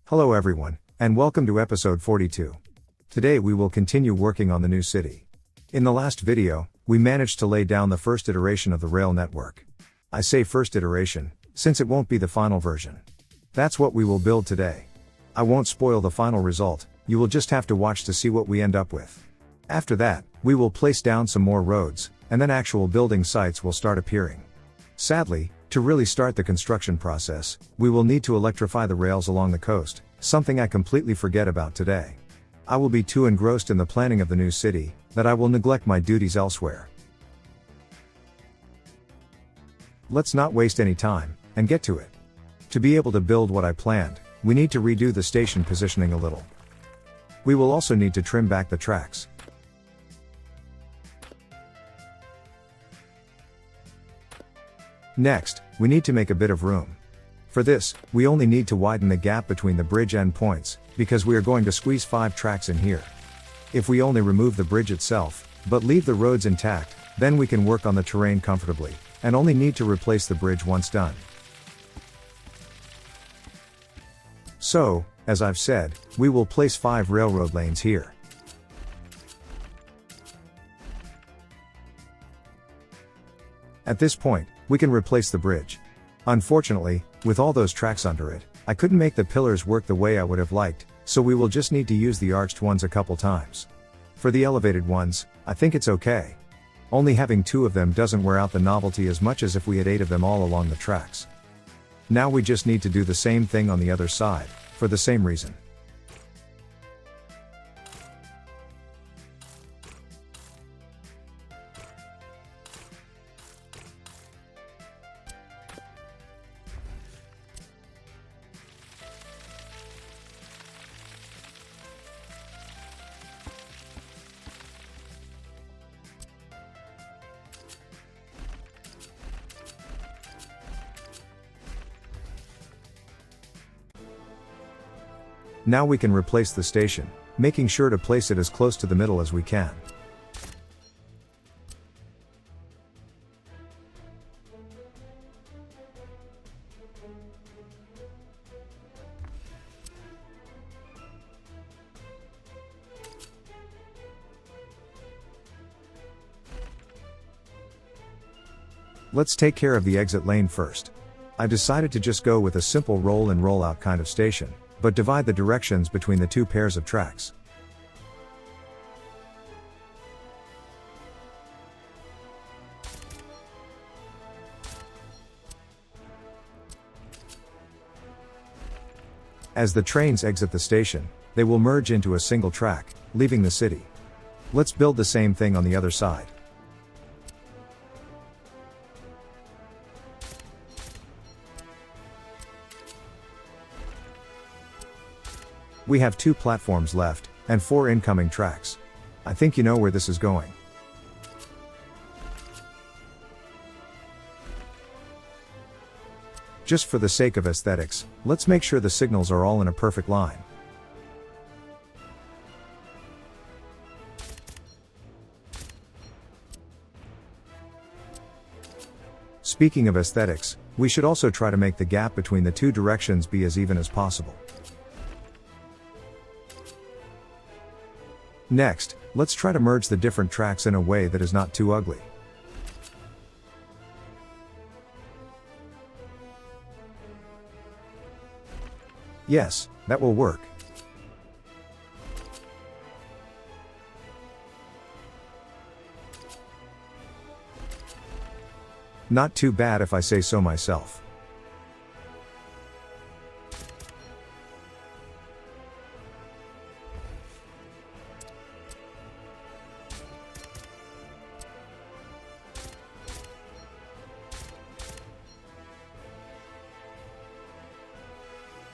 Hello everyone, and welcome to episode 42. Today we will continue working on the new city. In the last video, we managed to lay down the first iteration of the rail network. I say first iteration, since it won't be the final version. That's what we will build today. I won't spoil the final result, you will just have to watch to see what we end up with. After that, we will place down some more roads, and then actual building sites will start appearing. Sadly, to really start the construction process, we will need to electrify the rails along the coast, something I completely forget about today. I will be too engrossed in the planning of the new city, that I will neglect my duties elsewhere. Let's not waste any time, and get to it. To be able to build what I planned, we need to redo the station positioning a little. We will also need to trim back the tracks. Next, we need to make a bit of room. For this, we only need to widen the gap between the bridge endpoints, because we are going to squeeze 5 tracks in here. If we only remove the bridge itself, but leave the roads intact, then we can work on the terrain comfortably, and only need to replace the bridge once done. So, as I've said, we will place 5 railroad lanes here. At this point, we can replace the bridge. Unfortunately, with all those tracks under it, I couldn't make the pillars work the way I would have liked, so we will just need to use the arched ones a couple times. For the elevated ones, I think it's okay. Only having 2 of them doesn't wear out the novelty as much as if we had 8 of them all along the tracks. Now we just need to do the same thing on the other side, for the same reason. Now we can replace the station, making sure to place it as close to the middle as we can. Let's take care of the exit lane first. I've decided to just go with a simple roll in roll out kind of station, but divide the directions between the 2 pairs of tracks. As the trains exit the station, they will merge into a single track, leaving the city. Let's build the same thing on the other side. We have 2 platforms left, and 4 incoming tracks. I think you know where this is going. Just for the sake of aesthetics, let's make sure the signals are all in a perfect line. Speaking of aesthetics, we should also try to make the gap between the 2 directions be as even as possible. Next, let's try to merge the different tracks in a way that is not too ugly. Yes, that will work. Not too bad if I say so myself.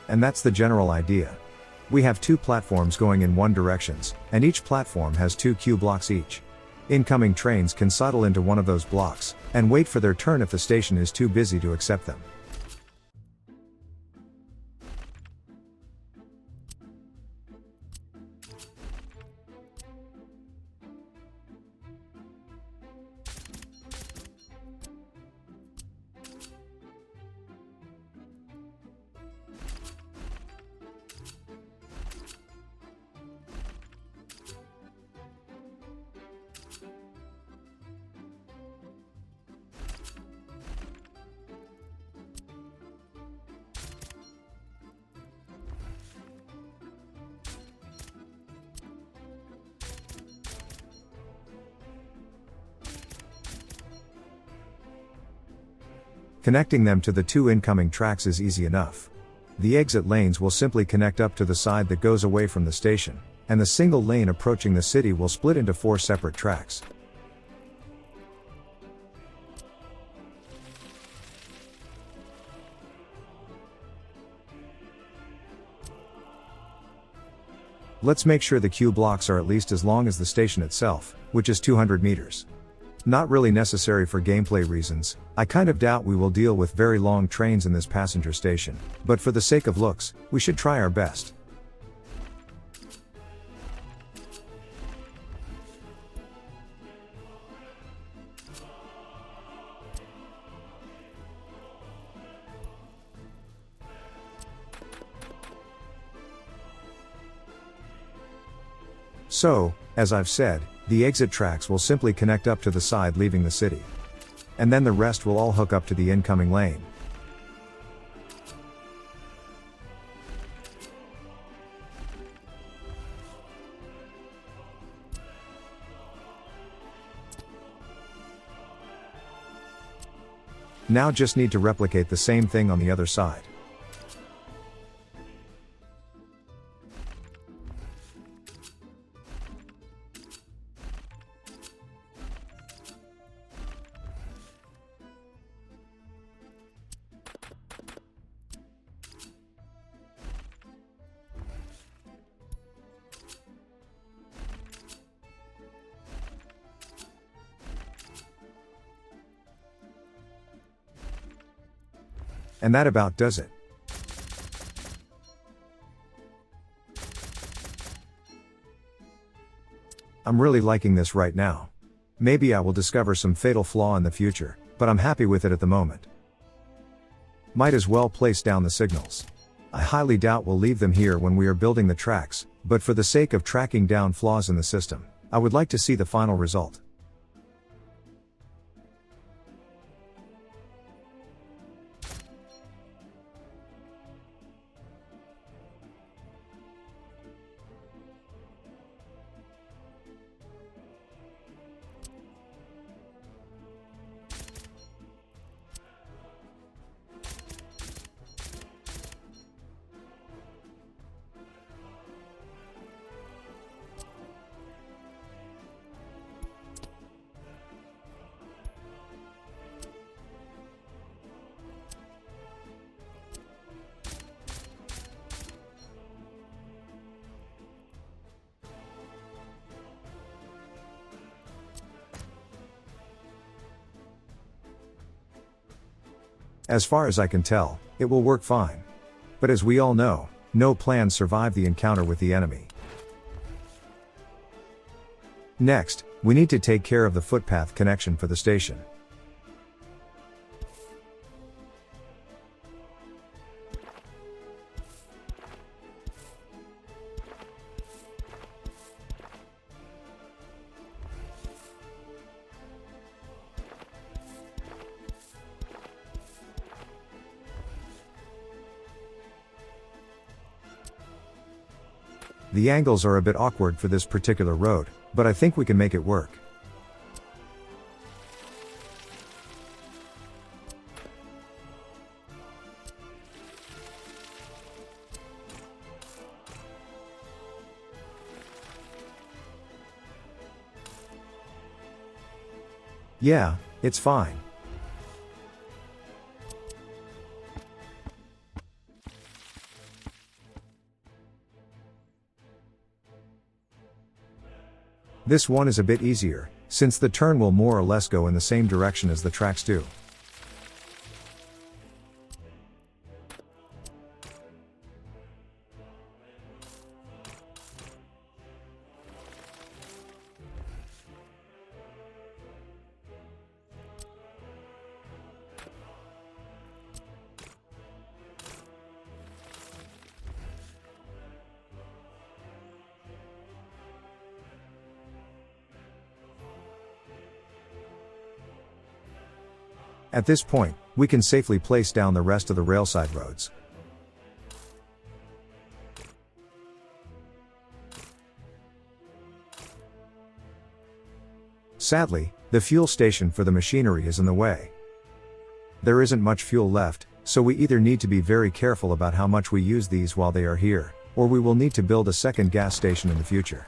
And that's the general idea. We have 2 platforms going in one directions, and each platform has 2 queue blocks each. Incoming trains can sidle into one of those blocks, and wait for their turn if the station is too busy to accept them. Connecting them to the two incoming tracks is easy enough. The exit lanes will simply connect up to the side that goes away from the station, and the single lane approaching the city will split into 4 separate tracks. Let's make sure the queue blocks are at least as long as the station itself, which is 200 meters. Not really necessary for gameplay reasons. I kind of doubt we will deal with very long trains in this passenger station, but for the sake of looks, we should try our best. So, as I've said, the exit tracks will simply connect up to the side leaving the city. And then the rest will all hook up to the incoming lane. Now just need to replicate the same thing on the other side. And that about does it. I'm really liking this right now. Maybe I will discover some fatal flaw in the future, but I'm happy with it at the moment. Might as well place down the signals. I highly doubt we'll leave them here when we are building the tracks, but for the sake of tracking down flaws in the system, I would like to see the final result. As far as I can tell, it will work fine. But as we all know, no plans survive the encounter with the enemy. Next, we need to take care of the footpath connection for the station. The angles are a bit awkward for this particular road, but I think we can make it work. Yeah, it's fine. This one is a bit easier, since the turn will more or less go in the same direction as the tracks do. At this point, we can safely place down the rest of the railside roads. Sadly, the fuel station for the machinery is in the way. There isn't much fuel left, so we either need to be very careful about how much we use these while they are here, or we will need to build a second gas station in the future.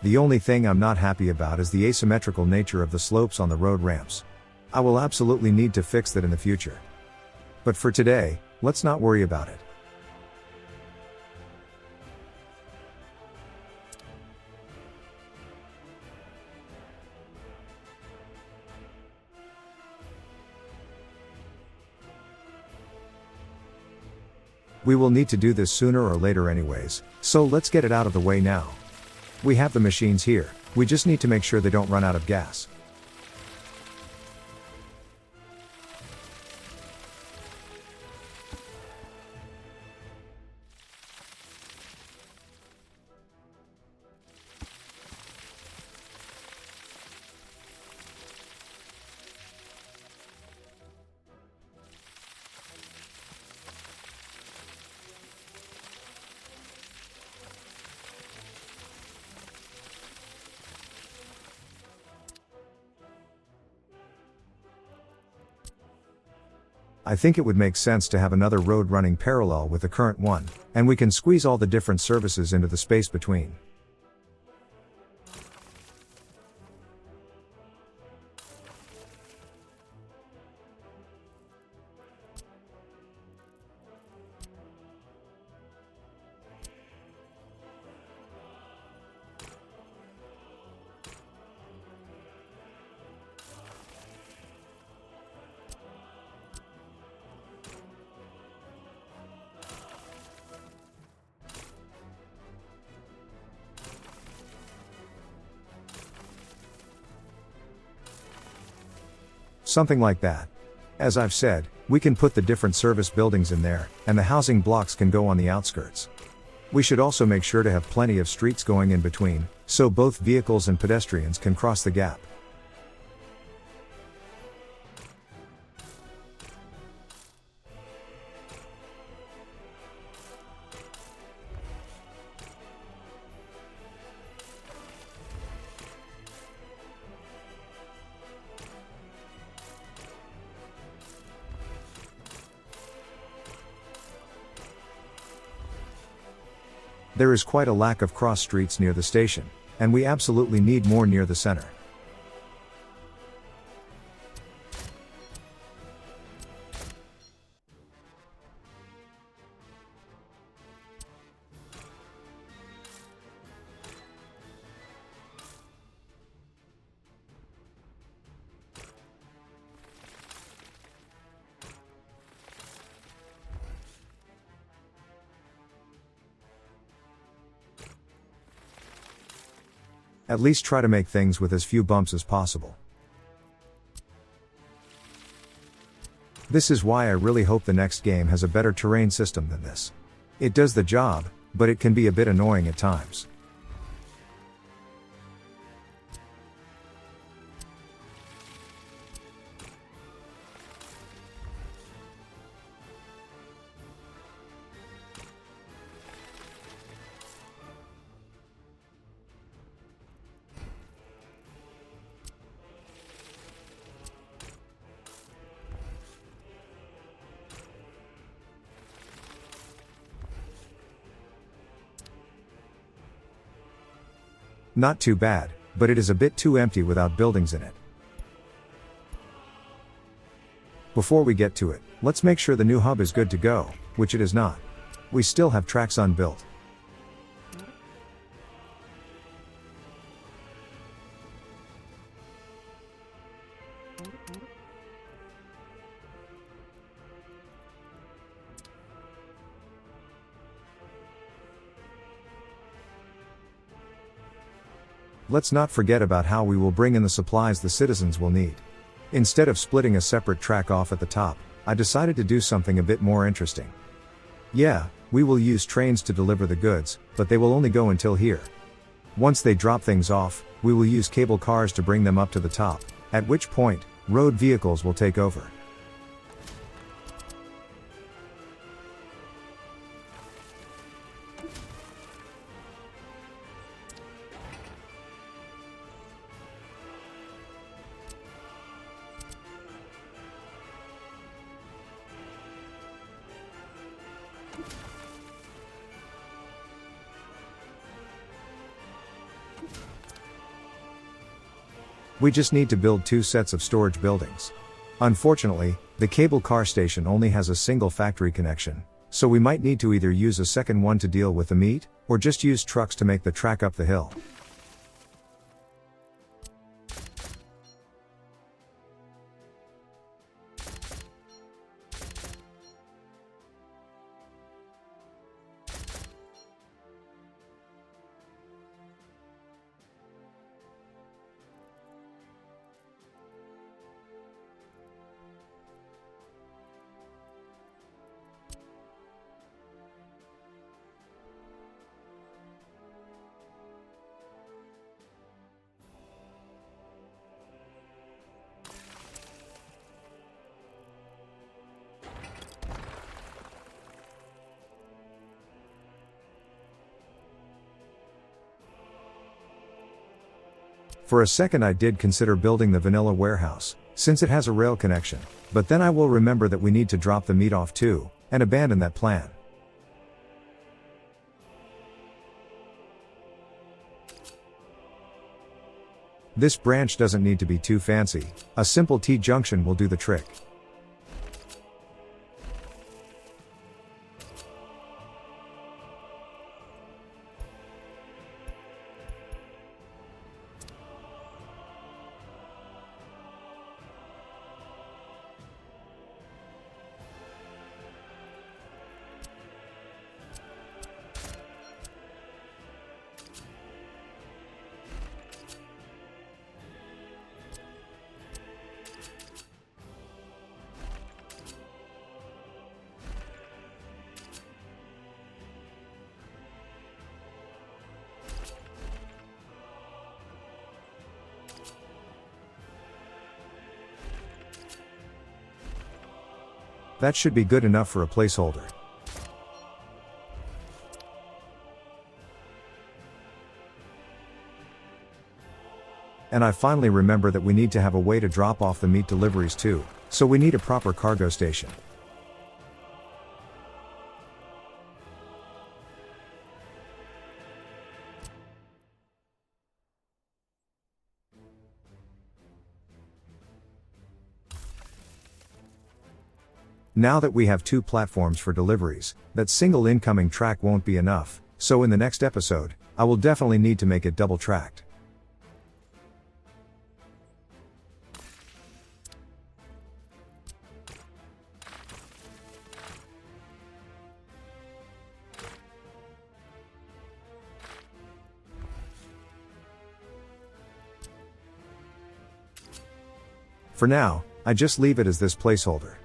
The only thing I'm not happy about is the asymmetrical nature of the slopes on the road ramps. I will absolutely need to fix that in the future. But for today, let's not worry about it. We will need to do this sooner or later anyways, so let's get it out of the way now. We have the machines here, we just need to make sure they don't run out of gas. I think it would make sense to have another road running parallel with the current one, and we can squeeze all the different services into the space between. Something like that. As I've said, we can put the different service buildings in there, and the housing blocks can go on the outskirts. We should also make sure to have plenty of streets going in between, so both vehicles and pedestrians can cross the gap. There is quite a lack of cross streets near the station, and we absolutely need more near the center. At least try to make things with as few bumps as possible. This is why I really hope the next game has a better terrain system than this. It does the job, but it can be a bit annoying at times. Not too bad, but it is a bit too empty without buildings in it. Before we get to it, let's make sure the new hub is good to go, which it is not. We still have tracks unbuilt. Let's not forget about how we will bring in the supplies the citizens will need. Instead of splitting a separate track off at the top, I decided to do something a bit more interesting. Yeah, we will use trains to deliver the goods, but they will only go until here. Once they drop things off, we will use cable cars to bring them up to the top, at which point, road vehicles will take over. We just need to build 2 sets of storage buildings. Unfortunately, the cable car station only has a single factory connection, so we might need to either use a second one to deal with the meat, or just use trucks to make the track up the hill. For a second I did consider building the vanilla warehouse, since it has a rail connection, but then I will remember that we need to drop the meat off too, and abandon that plan. This branch doesn't need to be too fancy, a simple T-junction will do the trick. That should be good enough for a placeholder. And I finally remember that we need to have a way to drop off the meat deliveries too, so we need a proper cargo station. Now that we have 2 platforms for deliveries, that single incoming track won't be enough, so in the next episode, I will definitely need to make it double-tracked. For now, I just leave it as this placeholder.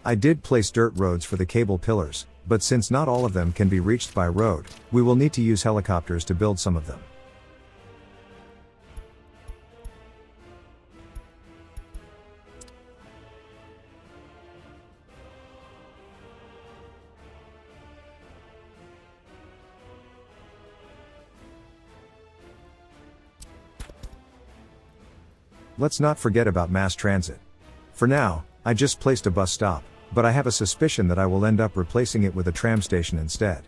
I did place dirt roads for the cable pillars, but since not all of them can be reached by road, we will need to use helicopters to build some of them. Let's not forget about mass transit. For now, I just placed a bus stop, but I have a suspicion that I will end up replacing it with a tram station instead.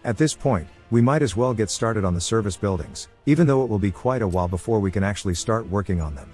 At this point, we might as well get started on the service buildings, even though it will be quite a while before we can actually start working on them.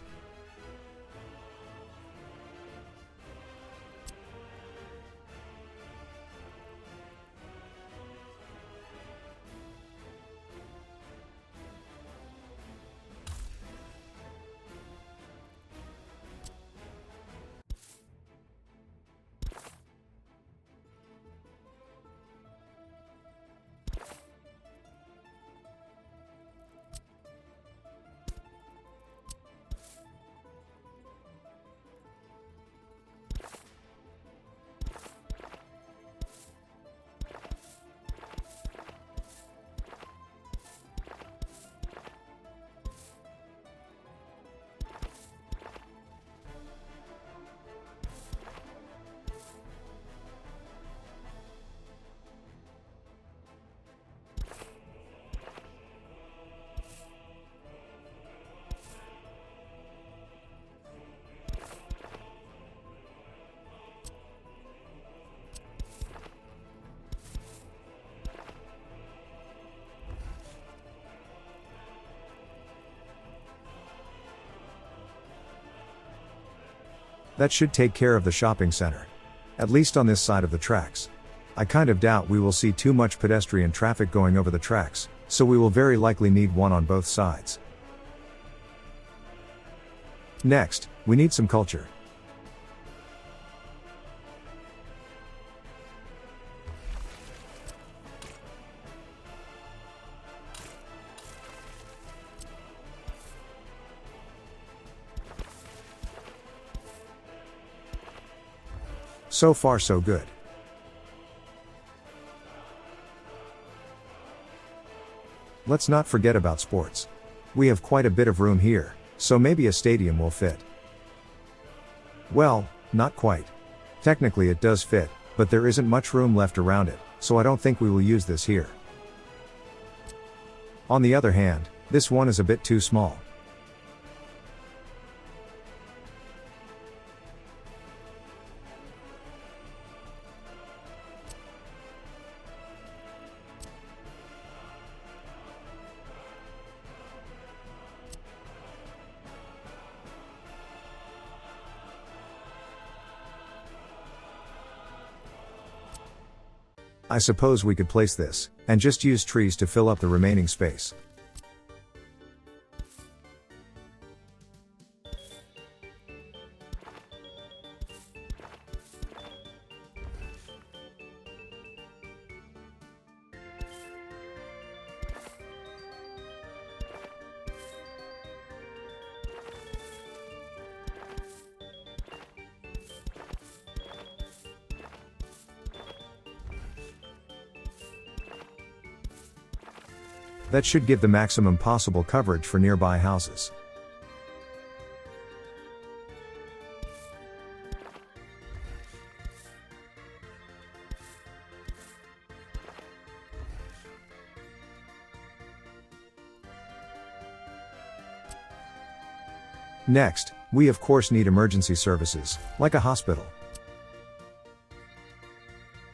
That should take care of the shopping center. At least on this side of the tracks. I kind of doubt we will see too much pedestrian traffic going over the tracks, so we will very likely need one on both sides. Next, we need some culture. So far so good. Let's not forget about sports. We have quite a bit of room here, so maybe a stadium will fit. Well, not quite. Technically it does fit, but there isn't much room left around it, so I don't think we will use this here. On the other hand, this one is a bit too small. I suppose we could place this, and just use trees to fill up the remaining space. That should give the maximum possible coverage for nearby houses. Next, we of course need emergency services, like a hospital.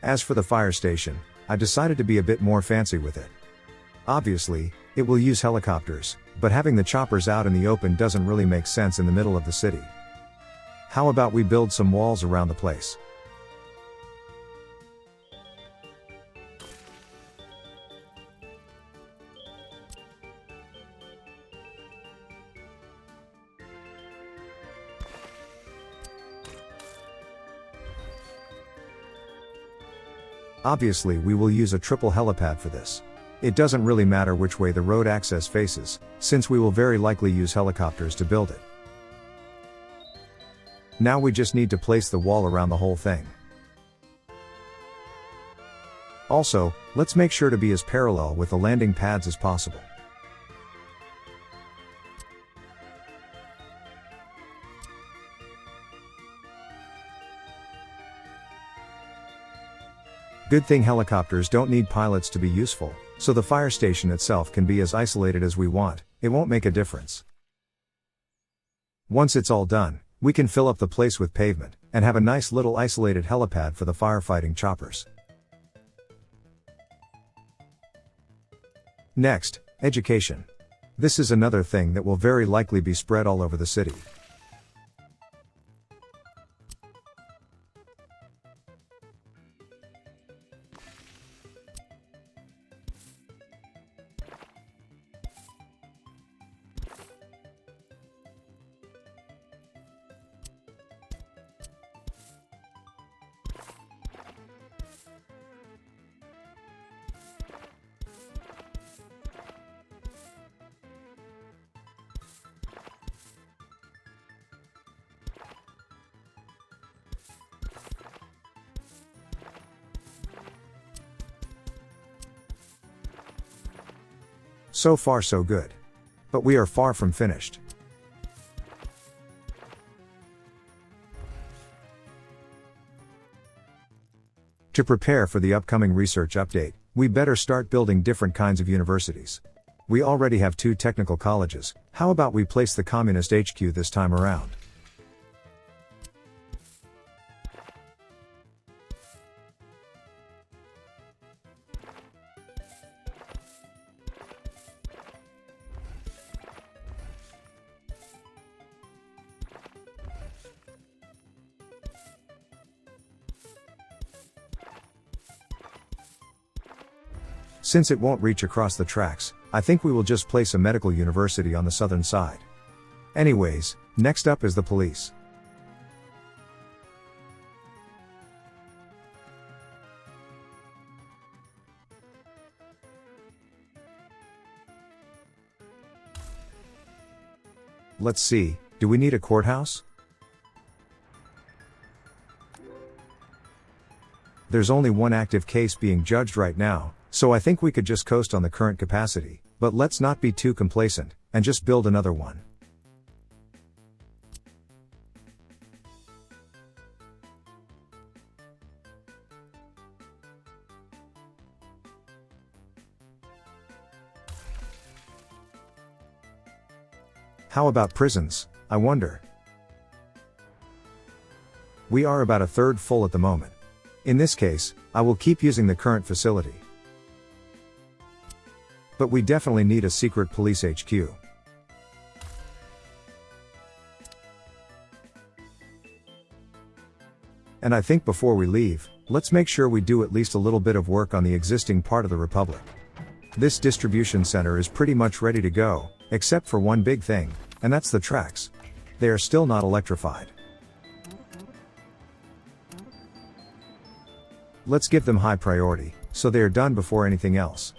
As for the fire station, I decided to be a bit more fancy with it. Obviously, it will use helicopters, but having the choppers out in the open doesn't really make sense in the middle of the city. How about we build some walls around the place? Obviously, we will use a triple helipad for this. It doesn't really matter which way the road access faces, since we will very likely use helicopters to build it. Now we just need to place the wall around the whole thing. Also, let's make sure to be as parallel with the landing pads as possible. Good thing helicopters don't need pilots to be useful, so the fire station itself can be as isolated as we want, it won't make a difference. Once it's all done, we can fill up the place with pavement, and have a nice little isolated helipad for the firefighting choppers. Next, education. This is another thing that will very likely be spread all over the city. So far so good. But we are far from finished. To prepare for the upcoming research update, we better start building different kinds of universities. We already have 2 technical colleges, how about we place the Communist HQ this time around? Since it won't reach across the tracks, I think we will just place a medical university on the southern side. Anyways, next up is the police. Let's see, do we need a courthouse? There's only one active case being judged right now, so I think we could just coast on the current capacity, but let's not be too complacent, and just build another one. How about prisons, I wonder? We are about a third full at the moment. In this case, I will keep using the current facility. But we definitely need a secret police HQ. And I think before we leave, let's make sure we do at least a little bit of work on the existing part of the Republic. This distribution center is pretty much ready to go, except for one big thing, and that's the tracks. They are still not electrified. Let's give them high priority, so they are done before anything else.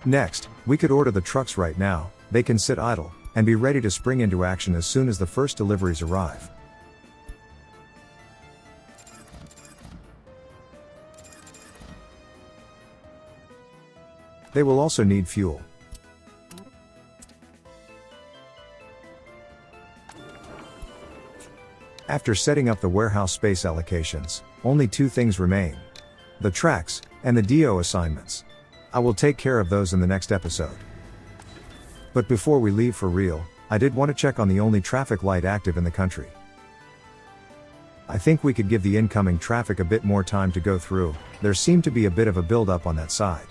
Next, we could order the trucks right now, they can sit idle, and be ready to spring into action as soon as the first deliveries arrive. They will also need fuel. After setting up the warehouse space allocations, only 2 things remain: the tracks, and the DO assignments. I will take care of those in the next episode. But before we leave for real, I did want to check on the only traffic light active in the country. I think we could give the incoming traffic a bit more time to go through, there seemed to be a bit of a build-up on that side.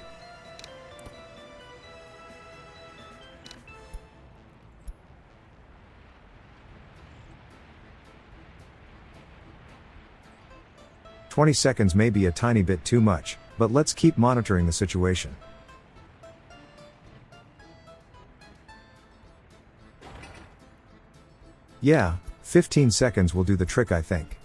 "20 seconds may be a tiny bit too much, but let's keep monitoring the situation." Yeah, 15 seconds will do the trick, I think.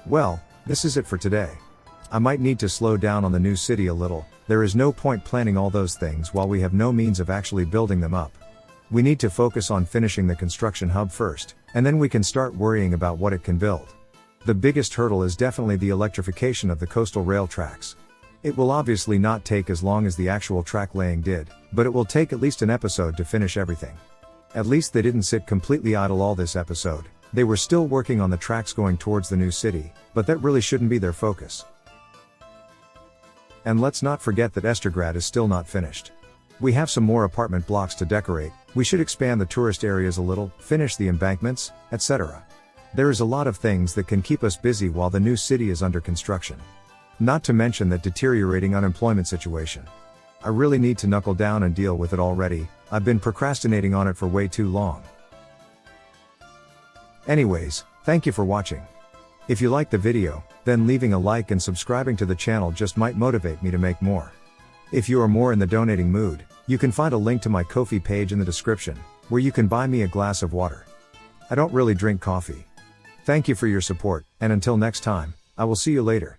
Well, this is it for today. I might need to slow down on the new city a little. There is no point planning all those things while we have no means of actually building them up. We need to focus on finishing the construction hub first, and then we can start worrying about what it can build. The biggest hurdle is definitely the electrification of the coastal rail tracks. It will obviously not take as long as the actual track laying did, but it will take at least an episode to finish everything. At least they didn't sit completely idle all this episode. They were still working on the tracks going towards the new city, but that really shouldn't be their focus. And let's not forget that Estergrad is still not finished. We have some more apartment blocks to decorate, we should expand the tourist areas a little, finish the embankments, etc. There is a lot of things that can keep us busy while the new city is under construction. Not to mention that deteriorating unemployment situation. I really need to knuckle down and deal with it already. I've been procrastinating on it for way too long. Anyways, thank you for watching. If you liked the video, then leaving a like and subscribing to the channel just might motivate me to make more. If you are more in the donating mood, you can find a link to my Ko-fi page in the description, where you can buy me a glass of water. I don't really drink coffee. Thank you for your support, and until next time, I will see you later.